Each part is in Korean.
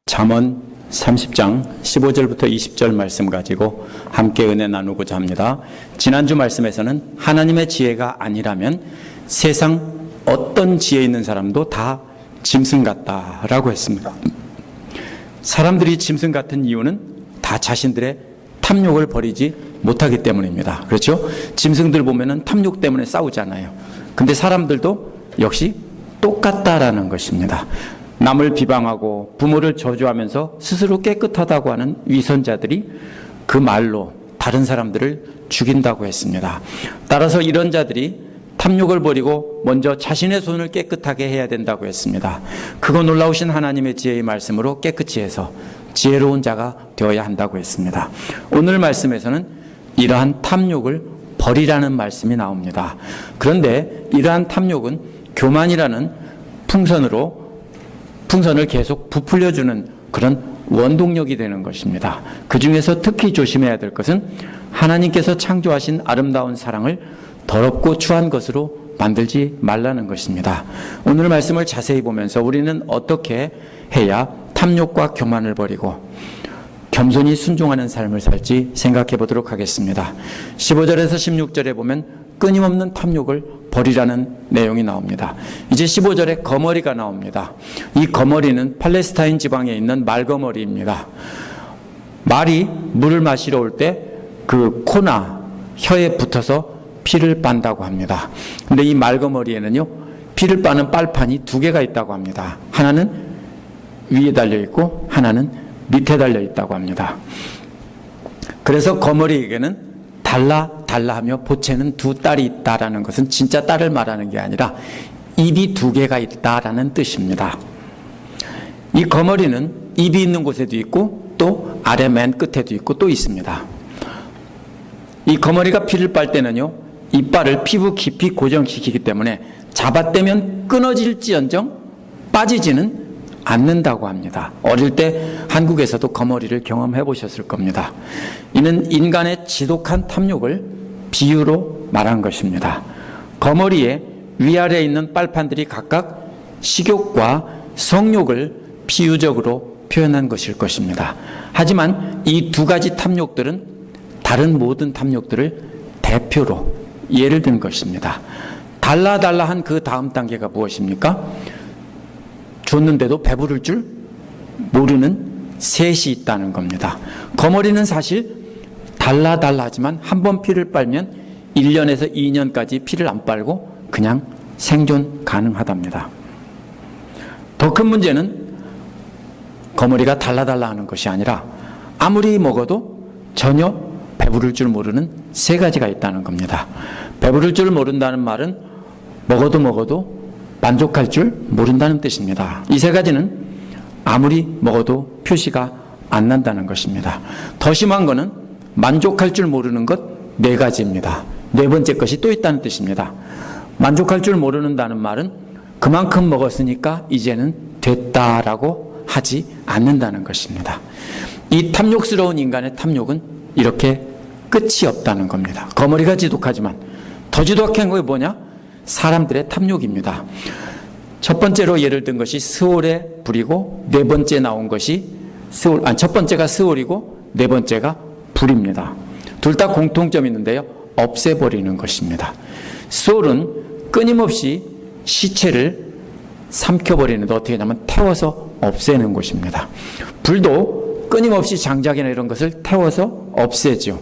잠언 30장 15절부터 20절 말씀 가지고 함께 은혜 나누고자 합니다. 지난주 말씀에서는 하나님의 지혜가 아니라면 세상 어떤 지혜 있는 사람도 다 짐승 같다라고 했습니다. 사람들이 짐승 같은 이유는 다 자신들의 탐욕을 버리지 못하기 때문입니다. 그렇죠? 짐승들 보면은 탐욕 때문에 싸우잖아요. 근데 사람들도 역시 똑같다라는 것입니다. 남을 비방하고 부모를 저주하면서 스스로 깨끗하다고 하는 위선자들이 그 말로 다른 사람들을 죽인다고 했습니다. 따라서 이런 자들이 탐욕을 버리고 먼저 자신의 손을 깨끗하게 해야 된다고 했습니다. 그거 놀라우신 하나님의 지혜의 말씀으로 깨끗이 해서 지혜로운 자가 되어야 한다고 했습니다. 오늘 말씀에서는 이러한 탐욕을 버리라는 말씀이 나옵니다. 그런데 이러한 탐욕은 교만이라는 풍선을 계속 부풀려주는 그런 원동력이 되는 것입니다. 그 중에서 특히 조심해야 될 것은 하나님께서 창조하신 아름다운 사랑을 더럽고 추한 것으로 만들지 말라는 것입니다. 오늘 말씀을 자세히 보면서 우리는 어떻게 해야 탐욕과 교만을 버리고 겸손히 순종하는 삶을 살지 생각해 보도록 하겠습니다. 15절에서 16절에 보면 끊임없는 탐욕을 버리라는 내용이 나옵니다. 이제 15절에 거머리가 나옵니다. 이 거머리는 팔레스타인 지방에 있는 말거머리입니다. 말이 물을 마시러 올 때 그 코나 혀에 붙어서 피를 빤다고 합니다. 근데 이 말거머리에는요, 피를 빠는 빨판이 두 개가 있다고 합니다. 하나는 위에 달려 있고 하나는 밑에 달려 있다고 합니다. 그래서 거머리에게는 달라 하며 보채는 두 딸이 있다라는 것은 진짜 딸을 말하는 게 아니라 입이 두 개가 있다라는 뜻입니다. 이 거머리는 입이 있는 곳에도 있고 또 아래 맨 끝에도 있고 또 있습니다. 이 거머리가 피를 빨 때는요, 이빨을 피부 깊이 고정시키기 때문에 잡아떼면 끊어질지언정 빠지지는 않는다고 합니다. 어릴 때 한국에서도 거머리를 경험해 보셨을 겁니다. 이는 인간의 지독한 탐욕을 비유로 말한 것입니다. 거머리에 위아래에 있는 빨판들이 각각 식욕과 성욕을 비유적으로 표현한 것일 것입니다. 하지만 이 두 가지 탐욕들은 다른 모든 탐욕들을 대표로 예를 든 것입니다. 달라한 그 다음 단계가 무엇입니까? 줬는데도 배부를 줄 모르는 셋이 있다는 겁니다. 거머리는 사실 달라하지만 한 번 피를 빨면 1년에서 2년까지 피를 안 빨고 그냥 생존 가능하답니다. 더 큰 문제는 거머리가 달라 하는 것이 아니라 아무리 먹어도 전혀 배부를 줄 모르는 세 가지가 있다는 겁니다. 배부를 줄 모른다는 말은 먹어도 만족할 줄 모른다는 뜻입니다. 이 세 가지는 아무리 먹어도 표시가 안 난다는 것입니다. 더 심한 거는 만족할 줄 모르는 것 네 가지입니다. 네 번째 것이 또 있다는 뜻입니다. 만족할 줄 모르는다는 말은 그만큼 먹었으니까 이제는 됐다라고 하지 않는다는 것입니다. 이 탐욕스러운 인간의 탐욕은 이렇게 끝이 없다는 겁니다. 거머리가 지독하지만 더 지독한 게 뭐냐? 사람들의 탐욕입니다. 첫 번째로 예를 든 것이 스올의 불이고 네 번째 나온 것이 첫 번째가 스올이고 네 번째가 불입니다. 둘 다 공통점이 있는데요, 없애버리는 것입니다. 스올은 끊임없이 시체를 삼켜버리는데 어떻게 하냐면 태워서 없애는 것입니다. 불도 끊임없이 장작이나 이런 것을 태워서 없애죠.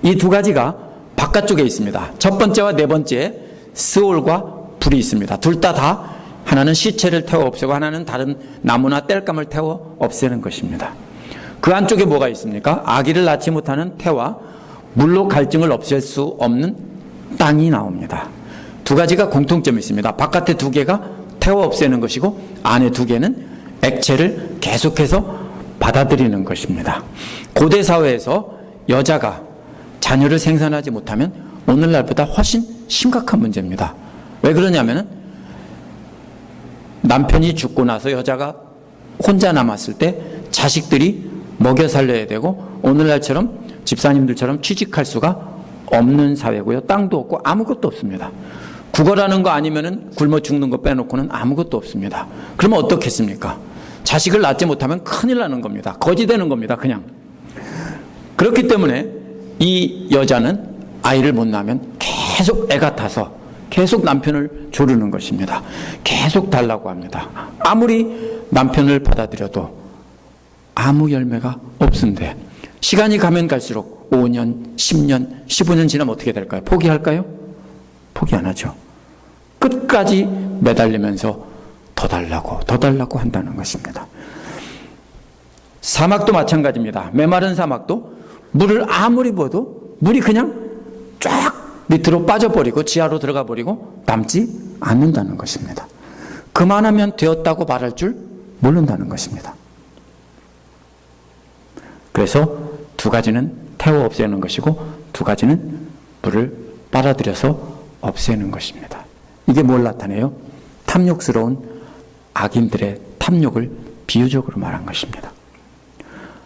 이 두 가지가 바깥쪽에 있습니다. 첫 번째와 네 번째 스올과 불이 있습니다. 둘 다 하나는 시체를 태워 없애고 하나는 다른 나무나 땔감을 태워 없애는 것입니다. 그 안쪽에 뭐가 있습니까? 아기를 낳지 못하는 태와 물로 갈증을 없앨 수 없는 땅이 나옵니다. 두 가지가 공통점이 있습니다. 바깥에 두 개가 태워 없애는 것이고 안에 두 개는 액체를 계속해서 받아들이는 것입니다. 고대 사회에서 여자가 자녀를 생산하지 못하면 오늘날보다 훨씬 심각한 문제입니다. 왜 그러냐면은 남편이 죽고 나서 여자가 혼자 남았을 때 자식들이 먹여 살려야 되고 오늘날처럼 집사님들처럼 취직할 수가 없는 사회고요. 땅도 없고 아무것도 없습니다. 국어라는 거 아니면은 굶어 죽는 거 빼놓고는 아무것도 없습니다. 그러면 어떻겠습니까? 자식을 낳지 못하면 큰일 나는 겁니다. 거지 되는 겁니다. 그냥. 그렇기 때문에 이 여자는 아이를 못 낳으면 계속 애가 타서 계속 남편을 조르는 것입니다. 계속 달라고 합니다. 아무리 남편을 받아들여도 아무 열매가 없은데 시간이 가면 갈수록 5년, 10년, 15년 지나면 어떻게 될까요? 포기할까요? 포기 안 하죠. 끝까지 매달리면서 더 달라고 한다는 것입니다. 사막도 마찬가지입니다. 메마른 사막도 물을 아무리 부어도 물이 그냥 쫙 밑으로 빠져버리고 지하로 들어가 버리고 남지 않는다는 것입니다. 그만하면 되었다고 말할 줄 모른다는 것입니다. 그래서 두 가지는 태워 없애는 것이고 두 가지는 물을 빨아들여서 없애는 것입니다. 이게 뭘 나타내요? 탐욕스러운 악인들의 탐욕을 비유적으로 말한 것입니다.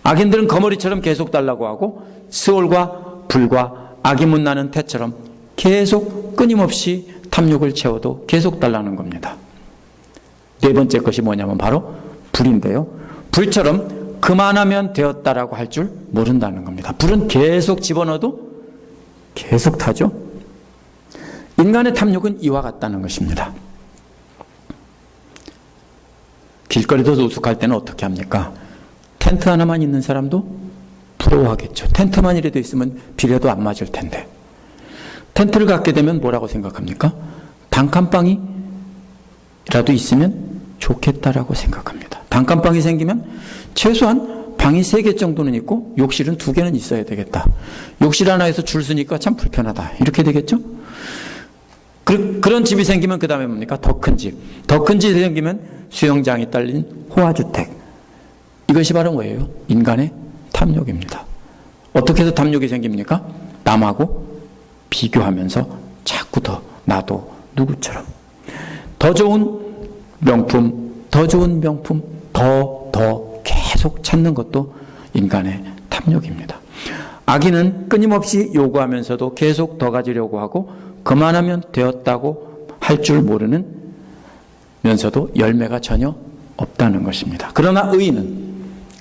악인들은 거머리처럼 계속 달라고 하고 스올과 불과 악이 문나는 태처럼 계속 끊임없이 탐욕을 채워도 계속 달라는 겁니다. 네 번째 것이 뭐냐면 바로 불인데요. 불처럼 그만하면 되었다라고 할 줄 모른다는 겁니다. 불은 계속 집어넣어도 계속 타죠. 인간의 탐욕은 이와 같다는 것입니다. 길거리도 노숙할 때는 어떻게 합니까? 텐트 하나만 있는 사람도 부러워하겠죠. 텐트만이라도 있으면 비례도 안 맞을 텐데. 텐트를 갖게 되면 뭐라고 생각합니까? 단칸방이라도 있으면 좋겠다라고 생각합니다. 단칸방이 생기면 최소한 방이 3개 정도는 있고 욕실은 2개는 있어야 되겠다. 욕실 하나에서 줄 서니까 참 불편하다. 이렇게 되겠죠? 그런 집이 생기면 그 다음에 뭡니까? 더 큰 집. 더 큰 집이 생기면 수영장이 딸린 호화주택. 이것이 바로 뭐예요? 인간의 탐욕입니다. 어떻게 해서 탐욕이 생깁니까? 남하고 비교하면서 자꾸 더 나도 누구처럼 더 좋은 명품, 더 계속 찾는 것도 인간의 탐욕입니다. 악인은 끊임없이 요구하면서도 계속 더 가지려고 하고 그만하면 되었다고 할 줄 모르면서도 열매가 전혀 없다는 것입니다. 그러나 의인은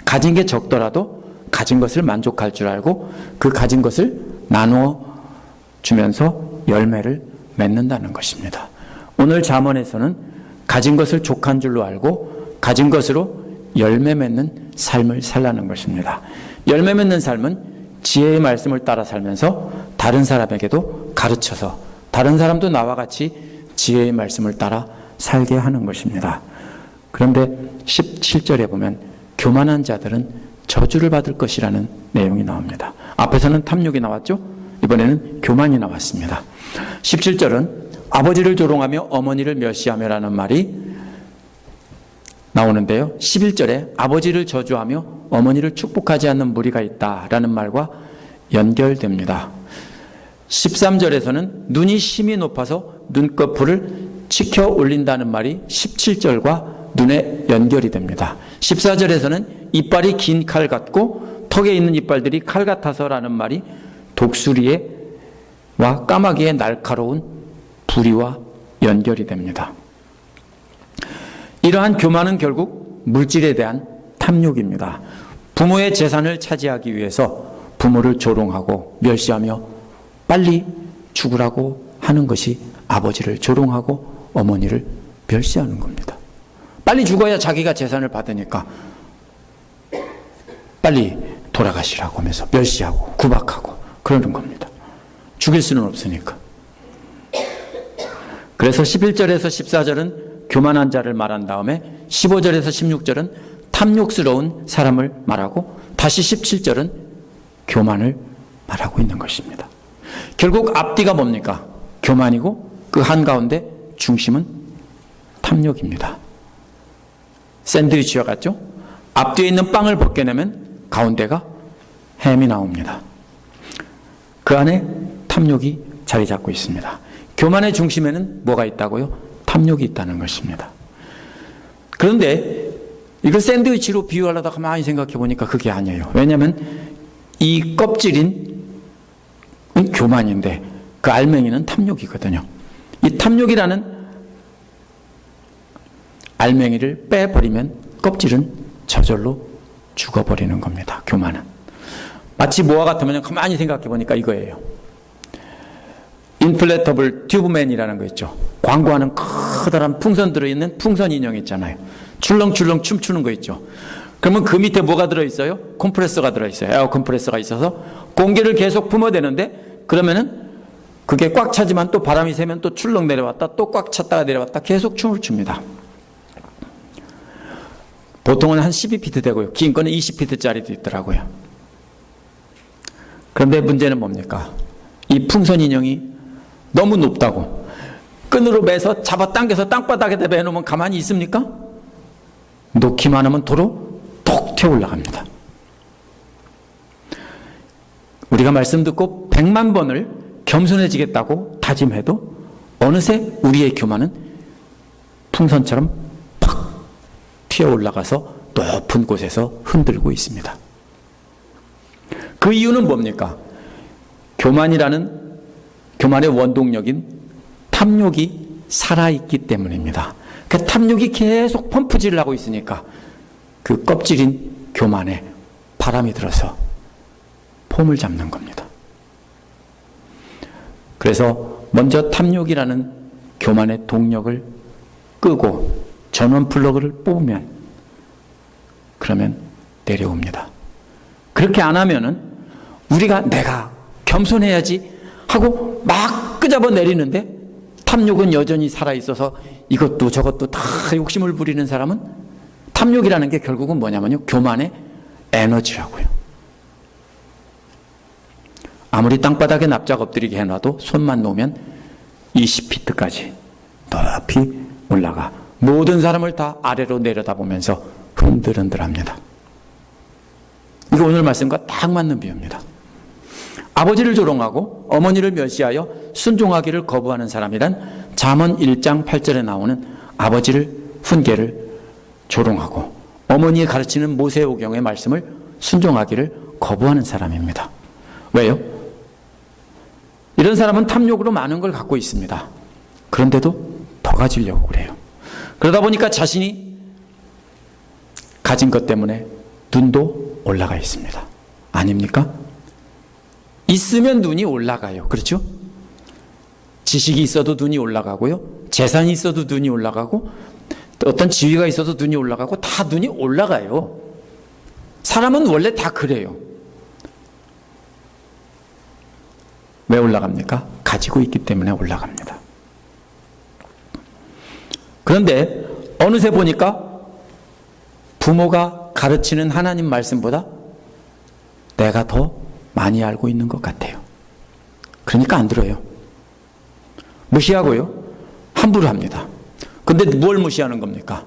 가진 게 적더라도 가진 것을 만족할 줄 알고 그 가진 것을 나누어 주면서 열매를 맺는다는 것입니다. 오늘 잠언에서는 가진 것을 족한 줄로 알고 가진 것으로 열매 맺는 삶을 살라는 것입니다. 열매 맺는 삶은 지혜의 말씀을 따라 살면서 다른 사람에게도 가르쳐서 다른 사람도 나와 같이 지혜의 말씀을 따라 살게 하는 것입니다. 그런데 17절에 보면 교만한 자들은 저주를 받을 것이라는 내용이 나옵니다. 앞에서는 탐욕이 나왔죠? 이번에는 교만이 나왔습니다. 17절은 아버지를 조롱하며 어머니를 멸시하며라는 말이 나오는데요. 11절에 아버지를 저주하며 어머니를 축복하지 않는 무리가 있다라는 말과 연결됩니다. 13절에서는 눈이 심히 높아서 눈꺼풀을 치켜 올린다는 말이 17절과 눈에 연결이 됩니다. 14절에서는 이빨이 긴 칼 같고 턱에 있는 이빨들이 칼 같아서라는 말이 독수리와 까마귀의 날카로운 부리와 연결이 됩니다. 이러한 교만은 결국 물질에 대한 탐욕입니다. 부모의 재산을 차지하기 위해서 부모를 조롱하고 멸시하며 빨리 죽으라고 하는 것이 아버지를 조롱하고 어머니를 멸시하는 겁니다. 빨리 죽어야 자기가 재산을 받으니까 빨리 돌아가시라고 하면서 멸시하고 구박하고 그러는 겁니다. 죽일 수는 없으니까. 그래서 11절에서 14절은 교만한 자를 말한 다음에 15절에서 16절은 탐욕스러운 사람을 말하고 다시 17절은 교만을 말하고 있는 것입니다. 결국 앞뒤가 뭡니까? 교만이고 그 한가운데 중심은 탐욕입니다. 샌드위치와 같죠? 앞뒤에 있는 빵을 벗겨내면 가운데가 햄이 나옵니다. 그 안에 탐욕이 자리 잡고 있습니다. 교만의 중심에는 뭐가 있다고요? 탐욕이 있다는 것입니다. 그런데 이걸 샌드위치로 비유하려다 가만히 생각해 보니까 그게 아니에요. 왜냐하면 이 껍질인 교만인데 그 알맹이는 탐욕이거든요. 이 탐욕이라는 알맹이를 빼버리면 껍질은 저절로 죽어버리는 겁니다. 교만은. 마치 뭐와 같으면 가만히 생각해 보니까 이거예요. 인플레터블 튜브맨이라는 거 있죠. 광고하는 커다란 풍선 들어있는 풍선 인형 있잖아요. 출렁출렁 춤추는 거 있죠. 그러면 그 밑에 뭐가 들어있어요? 컴프레서가 들어있어요. 에어 컴프레서가 있어서 공기를 계속 뿜어대는데, 그러면은 그게 꽉 차지만 또 바람이 세면 또 출렁 내려왔다, 또 꽉 찼다가 내려왔다, 계속 춤을 춥니다. 보통은 한 12피트 되고요. 긴 거는 20피트짜리도 있더라고요. 그런데 문제는 뭡니까? 이 풍선 인형이 너무 높다고 끈으로 매서 잡아당겨서 땅바닥에 대배해놓으면 가만히 있습니까? 놓기만 하면 도로 톡 튀어 올라갑니다. 우리가 말씀 듣고 100만 번을 겸손해지겠다고 다짐해도 어느새 우리의 교만은 풍선처럼 팍 튀어 올라가서 높은 곳에서 흔들고 있습니다. 그 이유는 뭡니까? 교만의 원동력인 탐욕이 살아있기 때문입니다. 그 탐욕이 계속 펌프질을 하고 있으니까 그 껍질인 교만에 바람이 들어서 폼을 잡는 겁니다. 그래서 먼저 탐욕이라는 교만의 동력을 끄고 전원 플러그를 뽑으면, 그러면 내려옵니다. 그렇게 안 하면은 우리가 내가 겸손해야지 하고 막 끄잡아 내리는데 탐욕은 여전히 살아있어서 이것도 저것도 다 욕심을 부리는 사람은, 탐욕이라는 게 결국은 뭐냐면요, 교만의 에너지라고요. 아무리 땅바닥에 납작 엎드리게 해놔도 손만 놓으면 20피트까지 높이 올라가 모든 사람을 다 아래로 내려다보면서 흔들흔들합니다. 이거 오늘 말씀과 딱 맞는 비유입니다. 아버지를 조롱하고 어머니를 멸시하여 순종하기를 거부하는 사람이란 잠언 1장 8절에 나오는 아버지를 훈계를 조롱하고 어머니의 가르치는 모세오경의 말씀을 순종하기를 거부하는 사람입니다. 왜요? 이런 사람은 탐욕으로 많은 걸 갖고 있습니다. 그런데도 더 가지려고 그래요. 그러다 보니까 자신이 가진 것 때문에 눈도 올라가 있습니다. 아닙니까? 있으면 눈이 올라가요. 그렇죠? 지식이 있어도 눈이 올라가고요. 재산이 있어도 눈이 올라가고, 어떤 지위가 있어도 눈이 올라가고, 다 눈이 올라가요. 사람은 원래 다 그래요. 왜 올라갑니까? 가지고 있기 때문에 올라갑니다. 그런데 어느새 보니까 부모가 가르치는 하나님 말씀보다 내가 더 많이 알고 있는 것 같아요. 그러니까 안 들어요. 무시하고요. 함부로 합니다. 근데 뭘 무시하는 겁니까?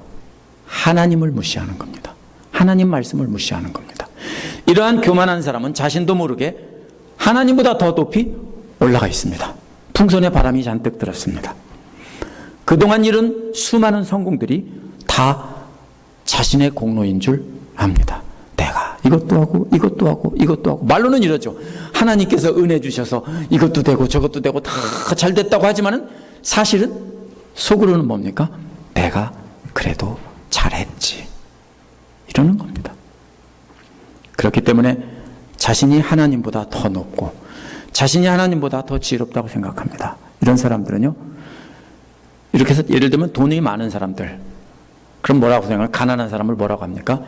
하나님을 무시하는 겁니다. 하나님 말씀을 무시하는 겁니다. 이러한 교만한 사람은 자신도 모르게 하나님보다 더 높이 올라가 있습니다. 풍선에 바람이 잔뜩 들었습니다. 그동안 이룬 수많은 성공들이 다 자신의 공로인 줄 압니다. 내가 이것도 하고 이것도 하고 이것도 하고, 말로는 이러죠. 하나님께서 은혜 주셔서 이것도 되고 저것도 되고 다 잘 됐다고 하지만은 사실은 속으로는 뭡니까? 내가 그래도 잘했지, 이러는 겁니다. 그렇기 때문에 자신이 하나님보다 더 높고 자신이 하나님보다 더 지혜롭다고 생각합니다. 이런 사람들은요, 이렇게 해서 예를 들면 돈이 많은 사람들, 그럼 뭐라고 생각해요? 가난한 사람을 뭐라고 합니까?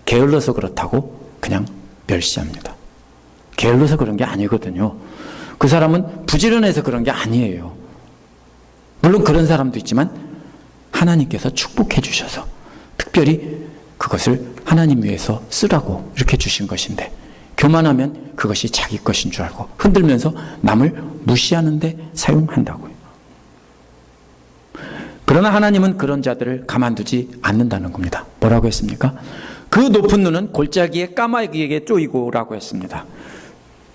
게을러서 그렇다고 그냥 멸시합니다. 게을러서 그런 게 아니거든요. 그 사람은 부지런해서 그런 게 아니에요. 물론 그런 사람도 있지만 하나님께서 축복해 주셔서 특별히 그것을 하나님 위해서 쓰라고 이렇게 주신 것인데, 교만하면 그것이 자기 것인 줄 알고 흔들면서 남을 무시하는 데 사용한다고요. 그러나 하나님은 그런 자들을 가만두지 않는다는 겁니다. 뭐라고 했습니까? 그 높은 눈은 골짜기에 까마귀에게 쪼이고라고 했습니다.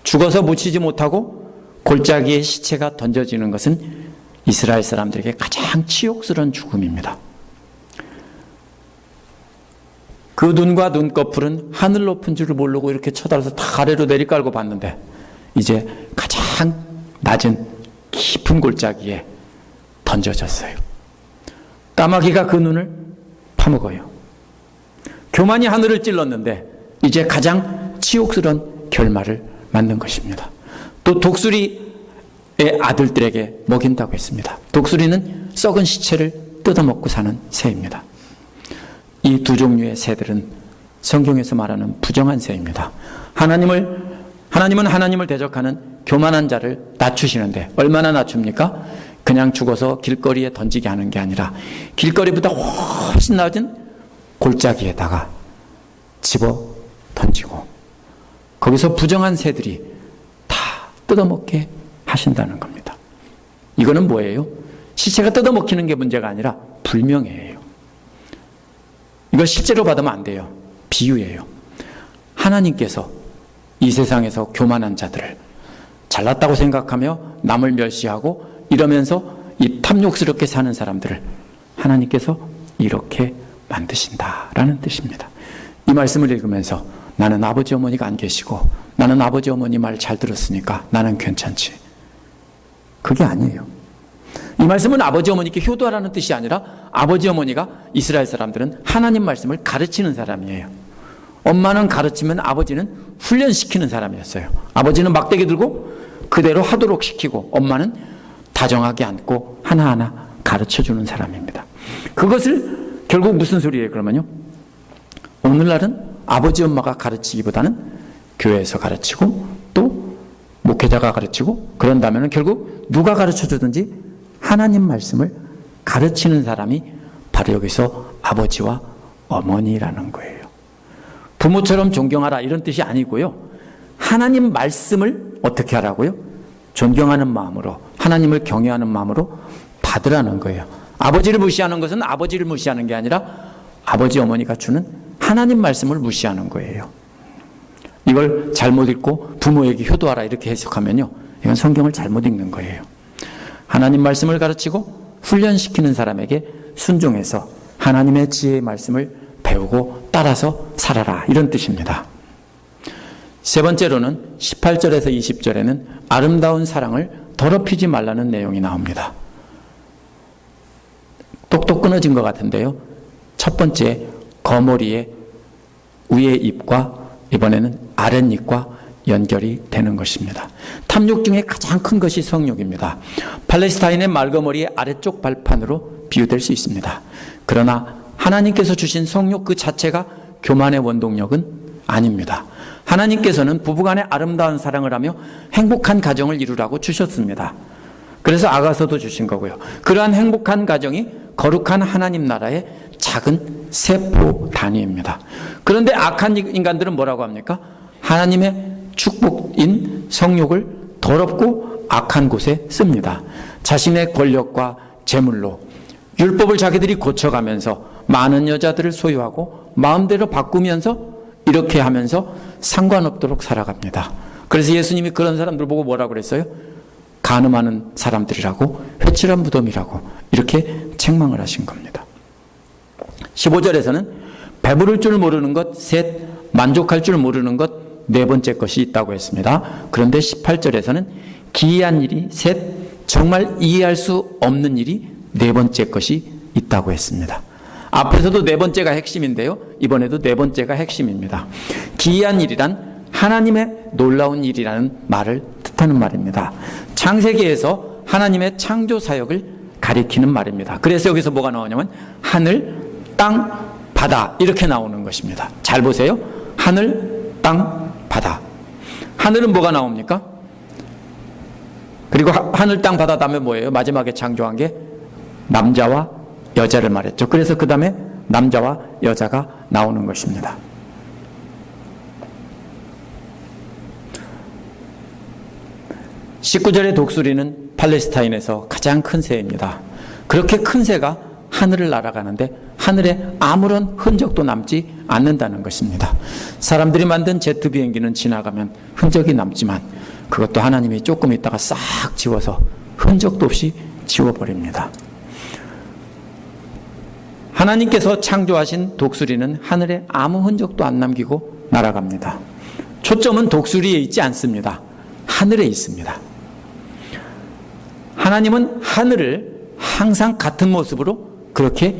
죽어서 묻히지 못하고 골짜기에 시체가 던져지는 것은 이스라엘 사람들에게 가장 치욕스러운 죽음입니다. 그 눈과 눈꺼풀은 하늘 높은 줄을 모르고 이렇게 쳐다봐서 다 아래로 내리깔고 봤는데 이제 가장 낮은 깊은 골짜기에 던져졌어요. 까마귀가 그 눈을 파먹어요. 교만이 하늘을 찔렀는데 이제 가장 치욕스러운 결말을 맞는 것입니다. 또 독수리의 아들들에게 먹인다고 했습니다. 독수리는 썩은 시체를 뜯어먹고 사는 새입니다. 이 두 종류의 새들은 성경에서 말하는 부정한 새입니다. 하나님은 하나님을 대적하는 교만한 자를 낮추시는데 얼마나 낮춥니까? 그냥 죽어서 길거리에 던지게 하는 게 아니라 길거리보다 훨씬 낮은 골짜기에다가 집어 던지고 거기서 부정한 새들이 다 뜯어먹게 하신다는 겁니다. 이거는 뭐예요? 시체가 뜯어먹히는 게 문제가 아니라 불명예예요. 이걸 실제로 받으면 안 돼요. 비유예요. 하나님께서 이 세상에서 교만한 자들을 잘났다고 생각하며 남을 멸시하고 이러면서 이 탐욕스럽게 사는 사람들을 하나님께서 이렇게 만드신다라는 뜻입니다. 이 말씀을 읽으면서 나는 아버지 어머니가 안 계시고 나는 아버지 어머니 말 잘 들었으니까 나는 괜찮지. 그게 아니에요. 이 말씀은 아버지 어머니께 효도하라는 뜻이 아니라 아버지 어머니가 이스라엘 사람들은 하나님 말씀을 가르치는 사람이에요. 엄마는 가르치면 아버지는 훈련시키는 사람이었어요. 아버지는 막대기 들고 그대로 하도록 시키고 엄마는 다정하게 안고 하나하나 가르쳐주는 사람입니다. 그것을 결국 무슨 소리예요 그러면요? 오늘날은 아버지 엄마가 가르치기보다는 교회에서 가르치고 또 목회자가 가르치고 그런다면 결국 누가 가르쳐주든지 하나님 말씀을 가르치는 사람이 바로 여기서 아버지와 어머니라는 거예요. 부모처럼 존경하라 이런 뜻이 아니고요. 하나님 말씀을 어떻게 하라고요? 존경하는 마음으로 하나님을 경외하는 마음으로 받으라는 거예요. 아버지를 무시하는 것은 아버지를 무시하는 게 아니라 아버지 어머니가 주는 하나님 말씀을 무시하는 거예요. 이걸 잘못 읽고 부모에게 효도하라 이렇게 해석하면요. 이건 성경을 잘못 읽는 거예요. 하나님 말씀을 가르치고 훈련시키는 사람에게 순종해서 하나님의 지혜의 말씀을 배우고 따라서 살아라 이런 뜻입니다. 세 번째로는 18절에서 20절에는 아름다운 사랑을 더럽히지 말라는 내용이 나옵니다. 똑똑 끊어진 것 같은데요. 첫 번째 거머리의 위의 잎과 이번에는 아랫잎과 연결이 되는 것입니다. 탐욕 중에 가장 큰 것이 성욕입니다. 팔레스타인의 말거머리의 아래쪽 발판으로 비유될 수 있습니다. 그러나 하나님께서 주신 성욕 그 자체가 교만의 원동력은 아닙니다. 하나님께서는 부부간의 아름다운 사랑을 하며 행복한 가정을 이루라고 주셨습니다. 그래서 아가서도 주신 거고요. 그러한 행복한 가정이 거룩한 하나님 나라의 작은 세포 단위입니다. 그런데 악한 인간들은 뭐라고 합니까? 하나님의 축복인 성욕을 더럽고 악한 곳에 씁니다. 자신의 권력과 재물로 율법을 자기들이 고쳐가면서 많은 여자들을 소유하고 마음대로 바꾸면서 이렇게 하면서 상관없도록 살아갑니다. 그래서 예수님이 그런 사람들 보고 뭐라고 그랬어요? 간음하는 사람들이라고 회칠한 무덤이라고 이렇게 책망을 하신 겁니다. 15절에서는 배부를 줄 모르는 것 셋, 만족할 줄 모르는 것 네 번째 것이 있다고 했습니다. 그런데 18절에서는 기이한 일이 셋, 정말 이해할 수 없는 일이 네 번째 것이 있다고 했습니다. 앞에서도 네 번째가 핵심인데요. 이번에도 네 번째가 핵심입니다. 기이한 일이란 하나님의 놀라운 일이라는 말을 뜻하는 말입니다. 창세기에서 하나님의 창조 사역을 가리키는 말입니다. 그래서 여기서 뭐가 나오냐면 하늘, 땅, 바다 이렇게 나오는 것입니다. 잘 보세요. 하늘, 땅, 바다. 하늘은 뭐가 나옵니까? 그리고 하늘, 땅, 바다 다음에 뭐예요? 마지막에 창조한 게 남자와 여자를 말했죠. 그래서 그 다음에 남자와 여자가 나오는 것입니다. (19절의) 독수리는 팔레스타인에서 가장 큰 새입니다. 그렇게 큰 새가 하늘을 날아가는데 하늘에 아무런 흔적도 남지 않는다는 것입니다. 사람들이 만든 제트 비행기는 지나가면 흔적이 남지만 그것도 하나님이 조금 있다가 싹 지워서 흔적도 없이 지워버립니다. 하나님께서 창조하신 독수리는 하늘에 아무 흔적도 안 남기고 날아갑니다. 초점은 독수리에 있지 않습니다. 하늘에 있습니다. 하나님은 하늘을 항상 같은 모습으로 그렇게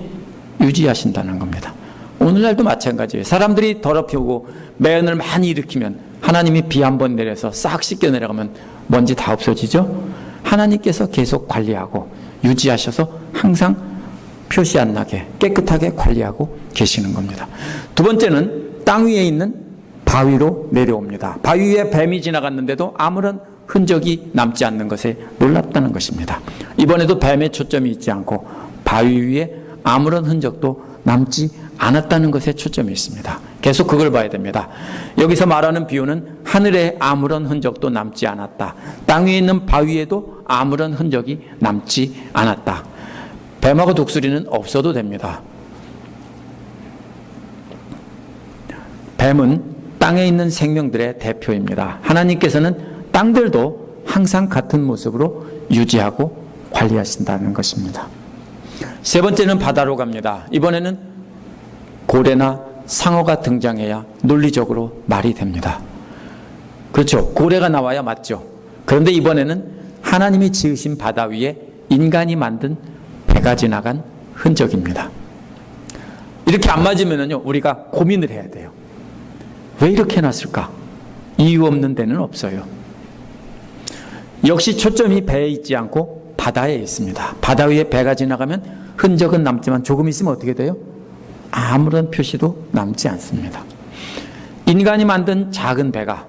유지하신다는 겁니다. 오늘날도 마찬가지예요. 사람들이 더럽히고 매연을 많이 일으키면 하나님이 비 한 번 내려서 싹 씻겨 내려가면 먼지 다 없어지죠. 하나님께서 계속 관리하고 유지하셔서 항상 표시 안 나게 깨끗하게 관리하고 계시는 겁니다. 두 번째는 땅 위에 있는 바위로 내려옵니다. 바위 위에 뱀이 지나갔는데도 아무런 흔적이 남지 않는 것에 놀랍다는 것입니다. 이번에도 뱀의 초점이 있지 않고 바위 위에 아무런 흔적도 남지 않았다는 것에 초점이 있습니다. 계속 그걸 봐야 됩니다. 여기서 말하는 비유는 하늘에 아무런 흔적도 남지 않았다. 땅 위에 있는 바위에도 아무런 흔적이 남지 않았다. 뱀하고 독수리는 없어도 됩니다. 뱀은 땅에 있는 생명들의 대표입니다. 하나님께서는 땅들도 항상 같은 모습으로 유지하고 관리하신다는 것입니다. 세 번째는 바다로 갑니다. 이번에는 고래나 상어가 등장해야 논리적으로 말이 됩니다. 그렇죠. 고래가 나와야 맞죠. 그런데 이번에는 하나님이 지으신 바다 위에 인간이 만든 배가 지나간 흔적입니다. 이렇게 안 맞으면요, 우리가 고민을 해야 돼요. 왜 이렇게 해놨을까? 이유 없는 데는 없어요. 역시 초점이 배에 있지 않고 바다에 있습니다. 바다 위에 배가 지나가면 흔적은 남지만 조금 있으면 어떻게 돼요? 아무런 표시도 남지 않습니다. 인간이 만든 작은 배가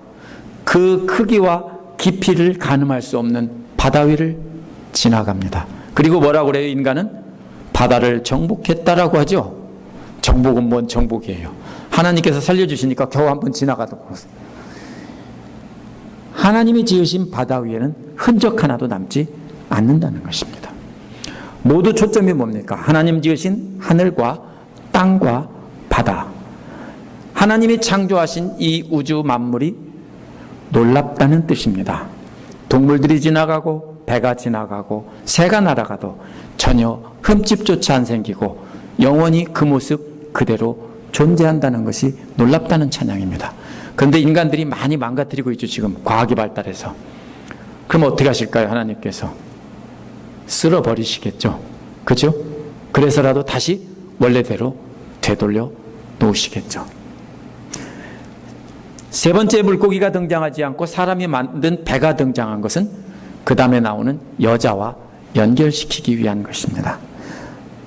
그 크기와 깊이를 가늠할 수 없는 바다 위를 지나갑니다. 그리고 뭐라고 그래요? 인간은 바다를 정복했다라고 하죠. 정복은 뭔 정복이에요? 하나님께서 살려주시니까 겨우 한번 지나가도 하나님이 지으신 바다 위에는 흔적 하나도 남지 않는다는 것입니다. 모두 초점이 뭡니까? 하나님 지으신 하늘과 땅과 바다. 하나님이 창조하신 이 우주 만물이 놀랍다는 뜻입니다. 동물들이 지나가고 배가 지나가고 새가 날아가도 전혀 흠집조차 안 생기고 영원히 그 모습 그대로 존재한다는 것이 놀랍다는 찬양입니다. 그런데 인간들이 많이 망가뜨리고 있죠. 지금 과학이 발달해서. 그럼 어떻게 하실까요? 하나님께서 쓸어버리시겠죠. 그죠? 그래서라도 다시 원래대로 되돌려 놓으시겠죠. 세 번째 물고기가 등장하지 않고 사람이 만든 배가 등장한 것은 그 다음에 나오는 여자와 연결시키기 위한 것입니다.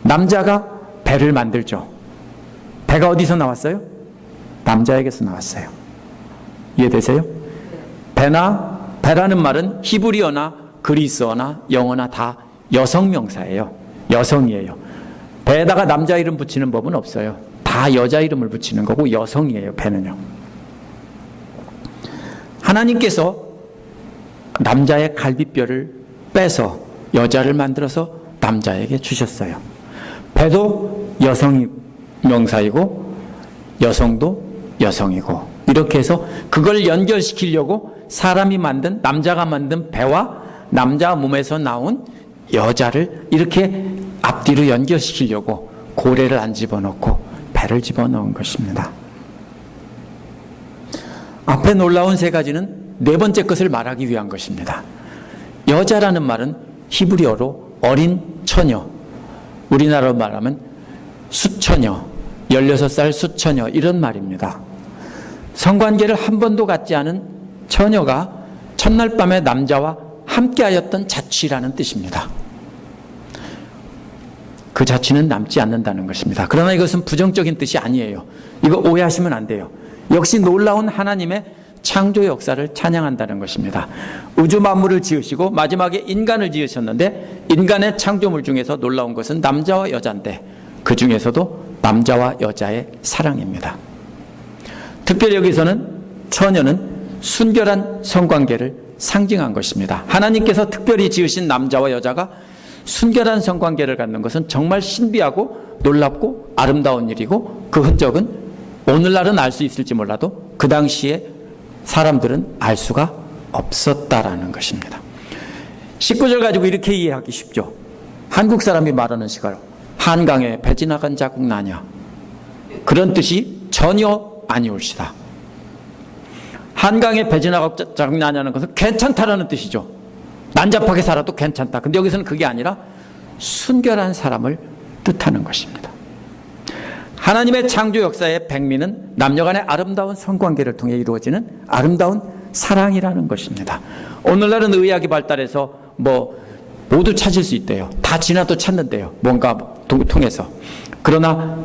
남자가 배를 만들죠. 배가 어디서 나왔어요? 남자에게서 나왔어요. 이해되세요? 배라는 말은 히브리어나 그리스어나 영어나 다 여성 명사예요. 여성이에요. 배에다가 남자 이름 붙이는 법은 없어요. 다 여자 이름을 붙이는 거고 여성이에요. 배는요. 하나님께서 남자의 갈비뼈를 빼서 여자를 만들어서 남자에게 주셨어요. 배도 여성이 명사이고 여성도 여성이고 이렇게 해서 그걸 연결시키려고 사람이 만든 남자가 만든 배와 남자 몸에서 나온 여자를 이렇게 앞뒤로 연결시키려고 고래를 안 집어넣고 배를 집어넣은 것입니다. 앞에 놀라운 세 가지는 네 번째 것을 말하기 위한 것입니다. 여자라는 말은 히브리어로 어린 처녀, 우리나라로 말하면 수처녀, 16살 수처녀 이런 말입니다. 성관계를 한 번도 갖지 않은 처녀가 첫날 밤에 남자와 함께하였던 자취라는 뜻입니다. 그 자취는 남지 않는다는 것입니다. 그러나 이것은 부정적인 뜻이 아니에요. 이거 오해하시면 안 돼요. 역시 놀라운 하나님의 창조 역사를 찬양한다는 것입니다. 우주 만물을 지으시고 마지막에 인간을 지으셨는데 인간의 창조물 중에서 놀라운 것은 남자와 여자인데 그 중에서도 남자와 여자의 사랑입니다. 특별히 여기서는 처녀는 순결한 성관계를 상징한 것입니다. 하나님께서 특별히 지으신 남자와 여자가 순결한 성관계를 갖는 것은 정말 신비하고 놀랍고 아름다운 일이고 그 흔적은 오늘날은 알 수 있을지 몰라도 그 당시에 사람들은 알 수가 없었다라는 것입니다. 19절 가지고 이렇게 이해하기 쉽죠. 한국 사람이 말하는 식으로 한강에 배 지나간 자국 나냐 그런 뜻이 전혀 아니올시다. 한강에 배 지나간 자국 나냐는 것은 괜찮다라는 뜻이죠. 난잡하게 살아도 괜찮다. 근데 여기서는 그게 아니라 순결한 사람을 뜻하는 것입니다. 하나님의 창조 역사의 백미는 남녀간의 아름다운 성관계를 통해 이루어지는 아름다운 사랑이라는 것입니다. 오늘날은 의학이 발달해서 모두 찾을 수 있대요. 다 지나도 찾는데요. 뭔가 통해서. 그러나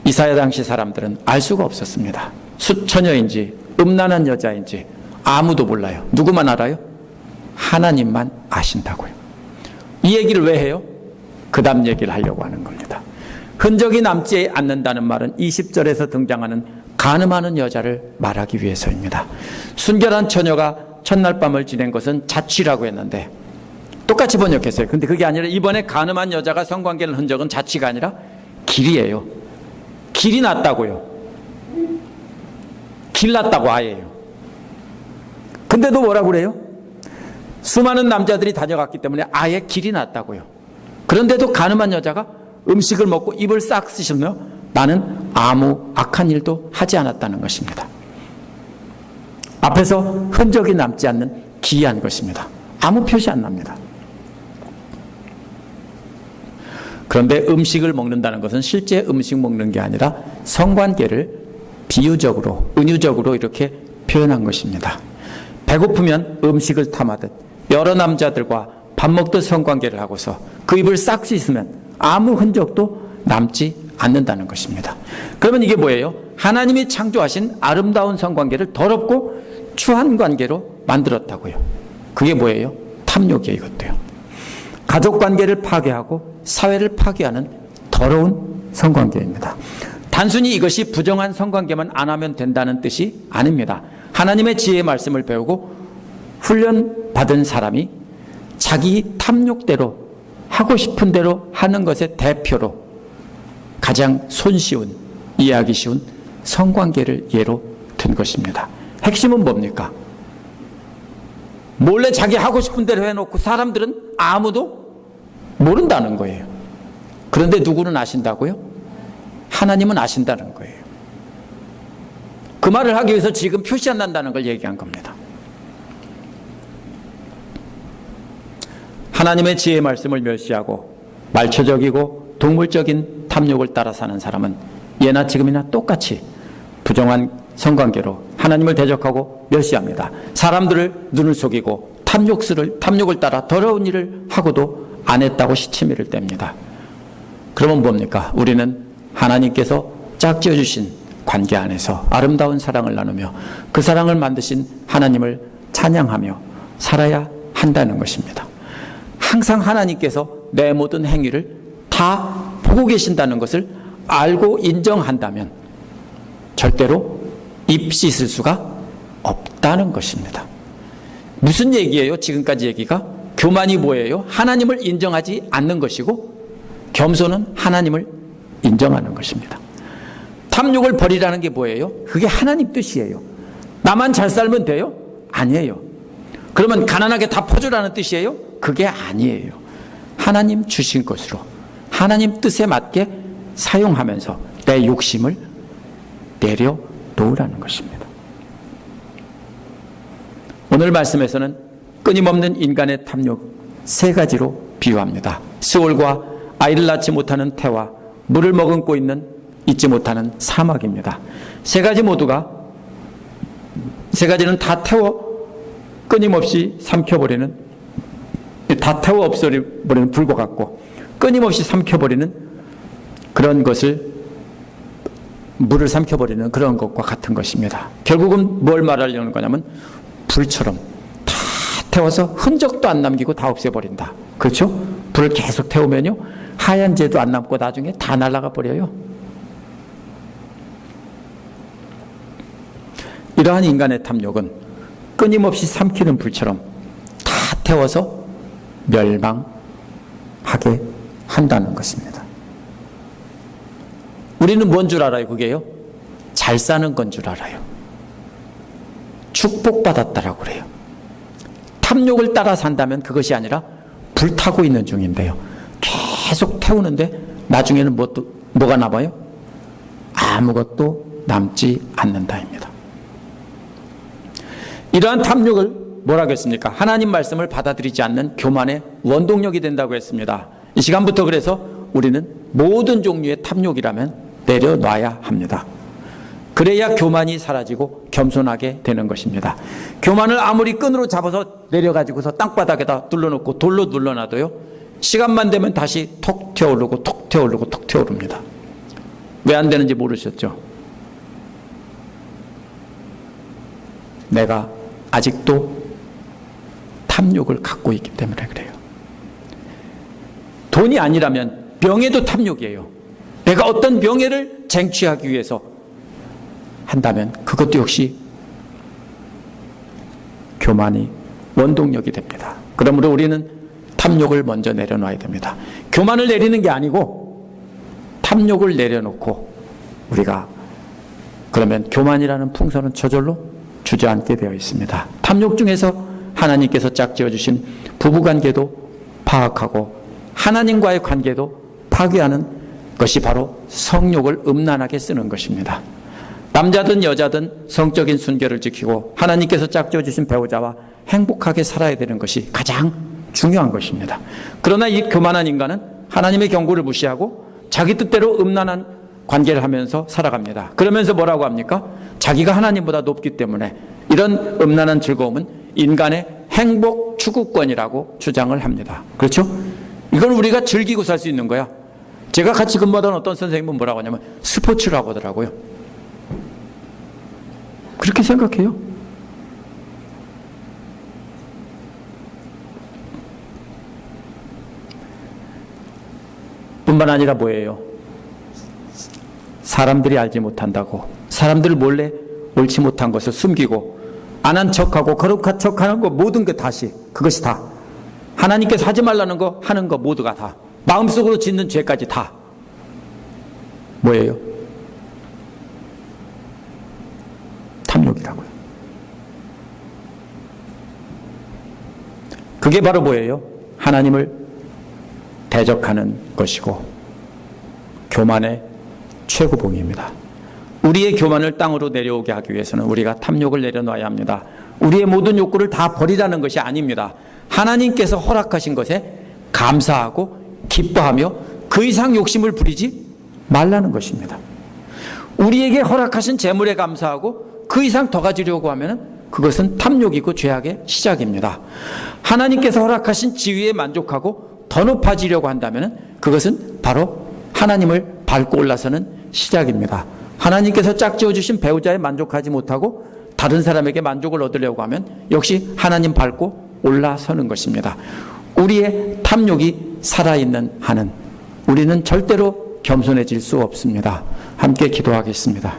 이사야 당시 사람들은 알 수가 없었습니다. 수처녀인지 음란한 여자인지 아무도 몰라요. 누구만 알아요? 하나님만 아신다고요. 이 얘기를 왜 해요? 그 다음 얘기를 하려고 하는 겁니다. 흔적이 남지 않는다는 말은 20절에서 등장하는 간음하는 여자를 말하기 위해서입니다. 순결한 처녀가 첫날 밤을 지낸 것은 자취라고 했는데 똑같이 번역했어요. 근데 그게 아니라 이번에 간음한 여자가 성관계를 흔적은 자취가 아니라 길이에요. 길이 났다고요. 길 났다고 아예요. 근데도 뭐라고 그래요? 수많은 남자들이 다녀갔기 때문에 아예 길이 났다고요. 그런데도 간음한 여자가 음식을 먹고 입을 싹 쓰시며 나는 아무 악한 일도 하지 않았다는 것입니다. 앞에서 흔적이 남지 않는 기이한 것입니다. 아무 표시 안 납니다. 그런데 음식을 먹는다는 것은 실제 음식 먹는 게 아니라 성관계를 비유적으로, 은유적으로 이렇게 표현한 것입니다. 배고프면 음식을 탐하듯 여러 남자들과 밥 먹듯 성관계를 하고서 그 입을 싹 씻으면 아무 흔적도 남지 않는다는 것입니다. 그러면 이게 뭐예요? 하나님이 창조하신 아름다운 성관계를 더럽고 추한 관계로 만들었다고요. 그게 뭐예요? 탐욕이에요. 이것도요. 가족관계를 파괴하고 사회를 파괴하는 더러운 성관계입니다. 단순히 이것이 부정한 성관계만 안 하면 된다는 뜻이 아닙니다. 하나님의 지혜의 말씀을 배우고 훈련받은 사람이 자기 탐욕대로 하고 싶은 대로 하는 것의 대표로 가장 손쉬운, 이해하기 쉬운 성관계를 예로 든 것입니다. 핵심은 뭡니까? 몰래 자기 하고 싶은 대로 해놓고 사람들은 아무도 모른다는 거예요. 그런데 누구는 아신다고요? 하나님은 아신다는 거예요. 그 말을 하기 위해서 지금 표시 안 난다는 걸 얘기한 겁니다. 하나님의 지혜의 말씀을 멸시하고 말초적이고 동물적인 탐욕을 따라 사는 사람은 예나 지금이나 똑같이 부정한 성관계로 하나님을 대적하고 멸시합니다. 사람들을 눈을 속이고 탐욕을 따라 더러운 일을 하고도 안 했다고 시치미를 뗍니다. 그러면 뭡니까? 우리는 하나님께서 짝지어 주신 관계 안에서 아름다운 사랑을 나누며 그 사랑을 만드신 하나님을 찬양하며 살아야 한다는 것입니다. 항상 하나님께서 내 모든 행위를 다 보고 계신다는 것을 알고 인정한다면 절대로 입 씻을 수가 없다는 것입니다. 무슨 얘기예요? 지금까지 얘기가? 교만이 뭐예요? 하나님을 인정하지 않는 것이고 겸손은 하나님을 인정하는 것입니다. 탐욕을 버리라는 게 뭐예요? 그게 하나님 뜻이에요. 나만 잘 살면 돼요? 아니에요. 그러면 가난하게 다 퍼주라는 뜻이에요? 그게 아니에요. 하나님 주신 것으로 하나님 뜻에 맞게 사용하면서 내 욕심을 내려놓으라는 것입니다. 오늘 말씀에서는 끊임없는 인간의 탐욕 3가지로 비유합니다. 스올과 아이를 낳지 못하는 태와 물을 머금고 있지 못하는 사막입니다. 3가지는 다 태워 끊임없이 삼켜버리는, 다 태워 없애버리는 불과 같고 끊임없이 삼켜버리는 그런 것을, 물을 삼켜버리는 그런 것과 같은 것입니다. 결국은 뭘 말하려는 거냐면 불처럼 다 태워서 흔적도 안 남기고 다 없애버린다. 그렇죠? 불을 계속 태우면요 하얀 재도 안 남고 나중에 다 날아가 버려요. 이러한 인간의 탐욕은 끊임없이 삼키는 불처럼 다 태워서 멸망하게 한다는 것입니다. 우리는 뭔 줄 알아요? 그게요? 잘 사는 건 줄 알아요. 축복받았다라고 그래요. 탐욕을 따라 산다면 그것이 아니라 불타고 있는 중인데요. 계속 태우는데 나중에는 뭐가 남아요? 아무것도 남지 않는다입니다. 이러한 탐욕을 뭐라고 했습니까? 하나님 말씀을 받아들이지 않는 교만의 원동력이 된다고 했습니다. 이 시간부터 그래서 우리는 모든 종류의 탐욕이라면 내려놔야 합니다. 그래야 교만이 사라지고 겸손하게 되는 것입니다. 교만을 아무리 끈으로 잡아서 내려가지고서 땅바닥에다 눌러놓고 돌로 눌러놔도요, 시간만 되면 다시 톡 튀어오르고 톡 튀어오르고 톡 튀어오릅니다. 왜 안 되는지 모르셨죠? 내가 아직도 탐욕을 갖고 있기 때문에 그래요. 돈이 아니라면 명예도 탐욕이에요. 내가 어떤 명예를 쟁취하기 위해서 한다면 그것도 역시 교만이 원동력이 됩니다. 그러므로 우리는 탐욕을 먼저 내려놔야 됩니다. 교만을 내리는 게 아니고 탐욕을 내려놓고 우리가 그러면 교만이라는 풍선은 저절로 주저앉게 되어 있습니다. 탐욕 중에서 하나님께서 짝지어 주신 부부관계도 파악하고 하나님과의 관계도 파괴하는 것이 바로 성욕을 음란하게 쓰는 것입니다. 남자든 여자든 성적인 순결을 지키고 하나님께서 짝지어 주신 배우자와 행복하게 살아야 되는 것이 가장 중요한 것입니다. 그러나 이 교만한 인간은 하나님의 경고를 무시하고 자기 뜻대로 음란한 관계를 하면서 살아갑니다. 그러면서 뭐라고 합니까? 자기가 하나님보다 높기 때문에 이런 음란한 즐거움은 인간의 행복 추구권이라고 주장을 합니다. 그렇죠? 이건 우리가 즐기고 살 수 있는 거야. 제가 같이 근무하던 어떤 선생님은 뭐라고 하냐면 스포츠라고 하더라고요. 그렇게 생각해요. 뿐만 아니라 뭐예요? 사람들이 알지 못한다고 사람들 몰래 옳지 못한 것을 숨기고 안 한 척하고 거룩한 척하는 거 모든 게 다시 그것이 다 하나님께서 하지 말라는 거 하는 거 모두가 다 마음속으로 짓는 죄까지 다 뭐예요? 탐욕이라고요. 그게 바로 뭐예요? 하나님을 대적하는 것이고 교만의 최고봉입니다. 우리의 교만을 땅으로 내려오게 하기 위해서는 우리가 탐욕을 내려놔야 합니다. 우리의 모든 욕구를 다 버리라는 것이 아닙니다. 하나님께서 허락하신 것에 감사하고 기뻐하며 그 이상 욕심을 부리지 말라는 것입니다. 우리에게 허락하신 재물에 감사하고 그 이상 더 가지려고 하면 그것은 탐욕이고 죄악의 시작입니다. 하나님께서 허락하신 지위에 만족하고 더 높아지려고 한다면 그것은 바로 하나님을 밟고 올라서는 시작입니다. 하나님께서 짝지어 주신 배우자에 만족하지 못하고 다른 사람에게 만족을 얻으려고 하면 역시 하나님 밟고 올라서는 것입니다. 우리의 탐욕이 살아있는 한은 우리는 절대로 겸손해질 수 없습니다. 함께 기도하겠습니다.